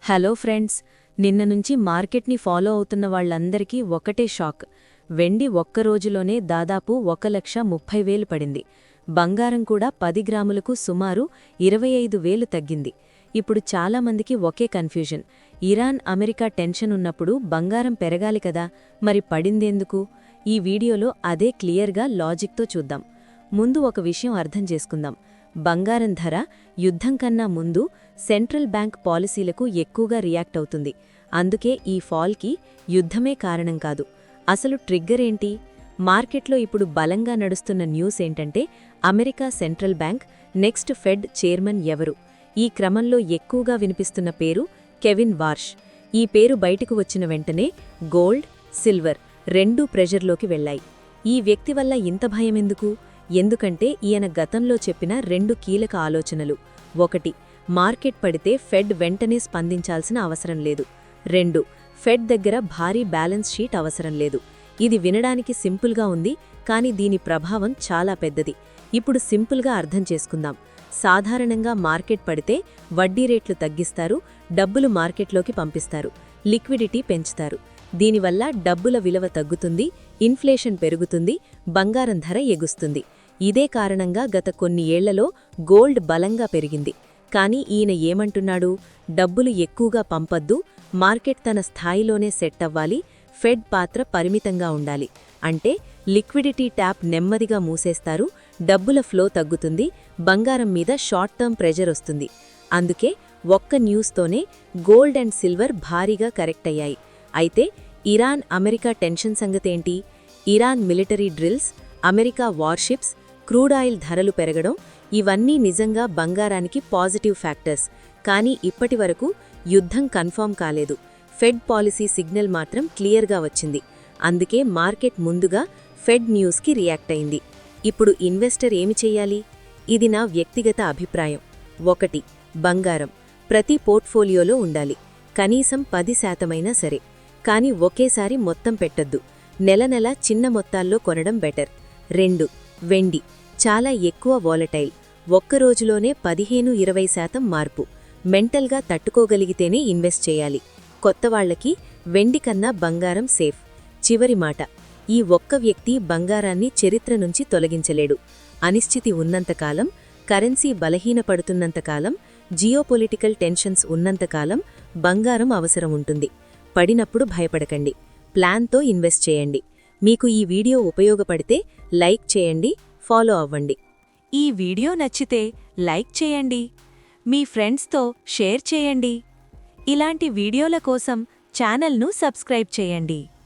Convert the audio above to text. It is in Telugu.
హలో ఫ్రెండ్స్, నిన్న నుంచి మార్కెట్ని ఫాలో అవుతున్న వాళ్లందరికీ ఒకటే షాక్. వెండి ఒక్క రోజులోనే దాదాపు 1,30,000 పడింది. బంగారం కూడా 10 గ్రాములకు సుమారు 25,000 తగ్గింది. ఇప్పుడు చాలామందికి ఒకే కన్ఫ్యూజన్. ఇరాన్ అమెరికా టెన్షన్ ఉన్నప్పుడు బంగారం పెరగాలి కదా, మరి పడిందెందుకు? ఈ వీడియోలో అదే క్లియర్గా లాజిక్తో చూద్దాం. ముందు ఒక విషయం అర్థం చేసుకుందాం. బంగారం ధర యుద్ధం కన్నా ముందు సెంట్రల్ బ్యాంక్ పాలసీలకు ఎక్కువగా రియాక్ట్ అవుతుంది. అందుకే ఈ ఫాల్కి యుద్ధమే కారణం కాదు. అసలు ట్రిగ్గర్ ఏంటి? మార్కెట్లో ఇప్పుడు బలంగా నడుస్తున్న న్యూస్ ఏంటంటే, America central bank next fed chairman ఎవరు? ఈ క్రమంలో ఎక్కువగా వినిపిస్తున్న పేరు కెవిన్ వార్ష్. ఈ పేరు బయటకు వచ్చిన వెంటనే గోల్డ్, సిల్వర్ రెండూ ప్రెజర్లోకి వెళ్లాయి. ఈ వ్యక్తి వల్ల ఇంత భయమెందుకు? ఎందుకంటే ఈయన గతంలో చెప్పిన 2 కీలక ఆలోచనలు. 1. మార్కెట్ పడితే ఫెడ్ వెంటనే స్పందించాల్సిన అవసరం లేదు. 2. ఫెడ్ దగ్గర భారీ బ్యాలెన్స్ షీట్ అవసరం లేదు. ఇది వినడానికి సింపుల్గా ఉంది, కానీ దీని ప్రభావం చాలా పెద్దది. ఇప్పుడు సింపుల్గా అర్థం చేసుకుందాం. సాధారణంగా మార్కెట్ పడితే వడ్డీ రేట్లు తగ్గిస్తారు, డబ్బులు మార్కెట్లోకి పంపిస్తారు, లిక్విడిటీ పెంచుతారు. దీనివల్ల డబ్బుల విలువ తగ్గుతుంది, ఇన్ఫ్లేషన్ పెరుగుతుంది, బంగారం ధర ఎగుస్తుంది. ఇదే కారణంగా గత కొన్ని ఏళ్లలో గోల్డ్ బలంగా పెరిగింది. కానీ ఈయన ఏమంటున్నాడు? డబ్బులు ఎక్కువగా పంపొద్దు, మార్కెట్ తన స్థాయిలోనే సెట్ అవ్వాలి, ఫెడ్ పాత్ర పరిమితంగా ఉండాలి. అంటే లిక్విడిటీ ట్యాప్ నెమ్మదిగా మూసేస్తారు, డబ్బుల ఫ్లో తగ్గుతుంది, బంగారం మీద షార్ట్ టర్మ్ ప్రెజర్ వస్తుంది. అందుకే ఒక్క న్యూస్తోనే గోల్డ్ అండ్ సిల్వర్ భారీగా కరెక్ట్ అయ్యాయి. అయితే ఇరాన్ అమెరికా టెన్షన్ సంగతేంటి? Iran military drills, America warships, crude oil ధరలు పెరగడం, ఇవన్నీ నిజంగా బంగారానికి పాజిటివ్ ఫ్యాక్టర్స్. కానీ ఇప్పటివరకు యుద్ధం కన్ఫర్మ్ కాలేదు. ఫెడ్ పాలసీ సిగ్నల్ మాత్రం క్లియర్గా వచ్చింది. అందుకే మార్కెట్ ముందుగా ఫెడ్ న్యూస్కి రియాక్ట్ అయింది. ఇప్పుడు ఇన్వెస్టర్ ఏమి చెయ్యాలి? ఇది నా వ్యక్తిగత అభిప్రాయం. 1. బంగారం ప్రతి పోర్ట్ఫోలియోలో ఉండాలి, కనీసం 10% సరే. కానీ ఒకేసారి మొత్తం పెట్టొద్దు. నెల నెల చిన్న మొత్తాల్లో కొనడం బెటర్. 2. వెండి చాలా ఎక్కువ వాలటైల్, ఒక్కరోజులోనే 15-20% మార్పు. మెంటల్గా తట్టుకోగలిగితేనే ఇన్వెస్ట్ చేయాలి. కొత్తవాళ్లకి వెండి కన్నా బంగారం సేఫ్. చివరి మాట, ఈ ఒక్క వ్యక్తి బంగారాన్ని చరిత్ర నుంచి తొలగించలేడు. అనిశ్చితి ఉన్నంతకాలం, కరెన్సీ బలహీనపడుతున్నంతకాలం, జియోపొలిటికల్ టెన్షన్స్ ఉన్నంతకాలం బంగారం అవసరం ఉంటుంది. పడినప్పుడు భయపడకండి, ప్లాన్తో ఇన్వెస్ట్ చేయండి. మీకు ఈ వీడియో ఉపయోగపడితే లైక్ చేయండి, ఫాలో అవ్వండి. ఈ వీడియో నచ్చితే లైక్ చేయండి, మీ ఫ్రెండ్స్తో షేర్ చేయండి. ఇలాంటి వీడియోల కోసం ఛానల్ను సబ్స్క్రైబ్ చేయండి.